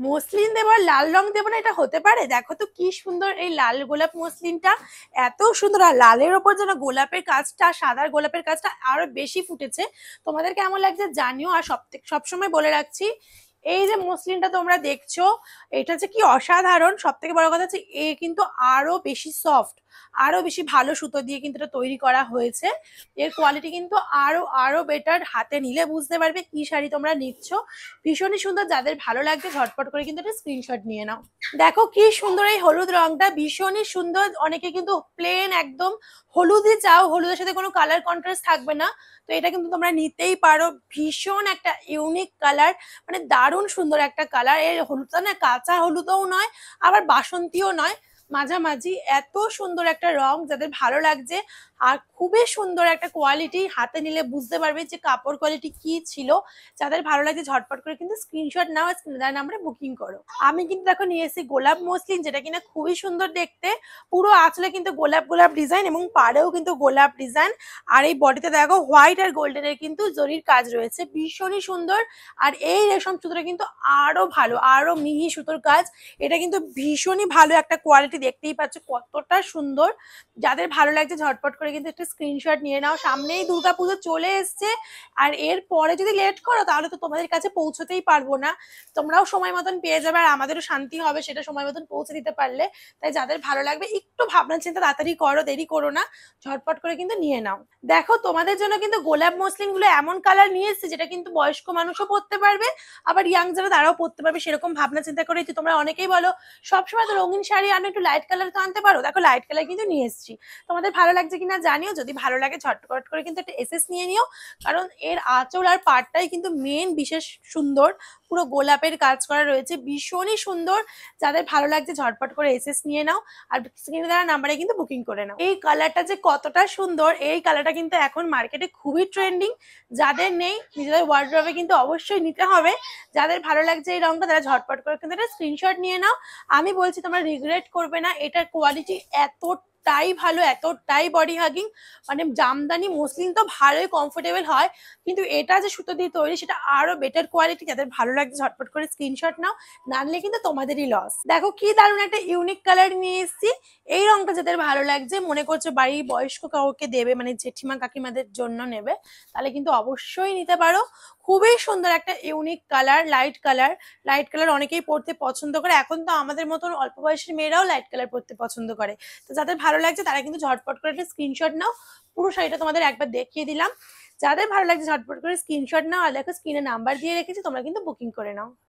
Muslin দেবো আর লাল রং দেবো না, এটা হতে পারে? দেখো তো কি সুন্দর এই লাল গোলাপ মসলিনটা, এত সুন্দর। আর লালের ওপর যেন গোলাপের কাজটা, সাদার গোলাপের কাজটা আরো বেশি ফুটেছে। তোমাদের কেমন লাগছে জানিও। আর সবসময় বলে রাখছি, এই যে মসলিনটা তোমরা দেখছো, এটা যে কি অসাধারণ। সব থেকে বড় কথা হচ্ছে এ কিন্তু আরো বেশি সফট, আরো বেশি ভালো সুতো দিয়ে কিন্তু এটা তৈরি করা হয়েছে। এর কোয়ালিটি কিন্তু আরো আরো বেটার। হাতে নিলে বুঝতে পারবে কি শাড়ি তোমরা নিচ্ছ। ভীষণই সুন্দর। যাদের ভালো লাগছে ঝটপট করে কিন্তু একটা স্ক্রিনশট নিয়ে নাও। দেখো কি সুন্দর এই হলুদ রংটা, ভীষণই সুন্দর। অনেকে কিন্তু প্লেন একদম হলুদই চাও, হলুদের সাথে কোনো কালার কন্ট্রাস্ট থাকবে না, তো এটা কিন্তু তোমরা নিতেই পারো। ভীষণ একটা ইউনিক কালার, মানে দারুণ সুন্দর একটা কালার। এর হলুদটা না কাঁচা হলুদও নয়, আবার বাসন্তীও নয়, মাঝামাঝি। এত সুন্দর একটা রং, যাদের ভালো লাগছে। আর খুবই সুন্দর একটা কোয়ালিটি, হাতে নিলে বুঝতে পারবে যে কাপড় কোয়ালিটি কি ছিল। যাদের ভালো লাগছে ঝটপট করে কিন্তু স্ক্রিনশট নাও, স্ক্রিনে দেওয়া নাম্বারে বুকিং করো। আমি কিন্তু দেখো নিয়ে এসেছি গোলাপ মসলিন, যেটা কিনা খুবই সুন্দর দেখতে। পুরো আঁচলে কিন্তু গোলাপ গোলাপ ডিজাইন এবং পাড়েও কিন্তু গোলাপ ডিজাইন। আর এই বডিতে দেখো হোয়াইট আর গোল্ডেনের কিন্তু জরির কাজ রয়েছে, ভীষণই সুন্দর। আর এই রেশম সুতোটা কিন্তু আরো ভালো, আরো মিহি সুতোর কাজ। এটা কিন্তু ভীষণই ভালো একটা কোয়ালিটি, দেখতেই পাচ্ছ কতটা সুন্দর। যাদের ভালো লাগছে ঝটপট করে কিন্তু একটা স্ক্রিনশট নিয়ে নাও। সামনেই দুর্গাপুজো চলে এসছে, আর এর পরে যদি লেট করো তাহলে তো তোমাদের কাছে পৌঁছতেই পারবো না। তোমরাও সময় মতন পেয়ে যাবে, আর আমাদেরও শান্তি হবে সেটা সময় মতন পৌঁছে দিতে পারলে। তাই যাদের ভালো লাগবে একটু ভাবনা চিন্তা তাড়াতাড়ি করো, দেরি করো না, ঝটপট করে কিন্তু নিয়ে নাও। দেখো তোমাদের জন্য কিন্তু গোলাপ মসলিন গুলো এমন কালার নিয়ে এসেছে যেটা কিন্তু বয়স্ক মানুষও পরতে পারবে, আবার ইয়াং যারা তারাও পরতে পারবে। সেরকম ভাবনা চিন্তা করে তোমরা অনেকেই বলো সবসময় তো রঙিন শাড়ি আনো, একটু লাইট কালার তো আনতে পারো। দেখো লাইট কালার কিন্তু নিয়ে এসেছি, তোমাদের ভালো লাগছে কিনা জানিও। যদি ভালো লাগে ঝটপট করে কিন্তু একটা এসএস নিয়ে নিও, কারণ এর আঁচল আর পাড়টাই কিন্তু মেন বিশেষ সুন্দর। পুরো গোলাপের কাজ করা রয়েছে, ভীষণই সুন্দর। যাদের ভালো লাগছে ঝটপট করে এসএস নিয়ে নাও, আর স্ক্রিনে দেওয়া নাম্বারে কিন্তু বুকিং করে নাও। এই কালারটা যে কতটা সুন্দর, এই কালারটা কিন্তু এখন মার্কেটে খুবই ট্রেন্ডিং। যাদের নেই নিজেদের ওয়ার্ড্রবে কিন্তু অবশ্যই নিতে হবে। যাদের ভালো লাগছে এই রংটা তারা ঝটপট করে কিন্তু একটা স্ক্রিনশট নিয়ে নাও। আমি বলছি তোমরা রিগ্রেট করবে না। এটার কোয়ালিটি এতটাই ভালো, এতটাই বডি হাগিং। মানে জামদানি মসলিন তো ভালোই কমফোর্টেবল হয়, কিন্তু এটা যে সুতো দিয়ে তৈরি সেটা আরো বেটার কোয়ালিটি। যাদের ভালো লাগছে ঝটপট করে স্ক্রিনশট নাও, না নিলে কিন্তু তোমাদেরই লস। দেখো কি দারুণ একটা ইউনিক কালার নিয়ে এসেছি। এই রংটা যাদের ভালো লাগছে, মনে করছো বাড়ির বয়স্ক কাউকে দেবে, মানে জেঠিমা কাকিমাদের জন্য নেবে, তাহলে কিন্তু অবশ্যই নিতে পারো। খুবই সুন্দর একটা unique colour, light colour. Light colour অনেকেই পড়তে পছন্দ করে, এখন তো আমাদের মতন অল্প বয়সের মেয়েরাও লাইট কালার পড়তে পছন্দ করে। তো যাদের ভালো লাগছে তারা কিন্তু ঝটপট করে একটা স্ক্রিনশট নাও। পুরো শাড়িটা তোমাদের একবার দেখিয়ে দিলাম। যাদের ভালো লাগছে ঝটপট করে স্ক্রিনশট নাও, আর দেখো স্ক্রিনে নাম্বার দিয়ে রেখেছি, তোমরা কিন্তু বুকিং করে নাও।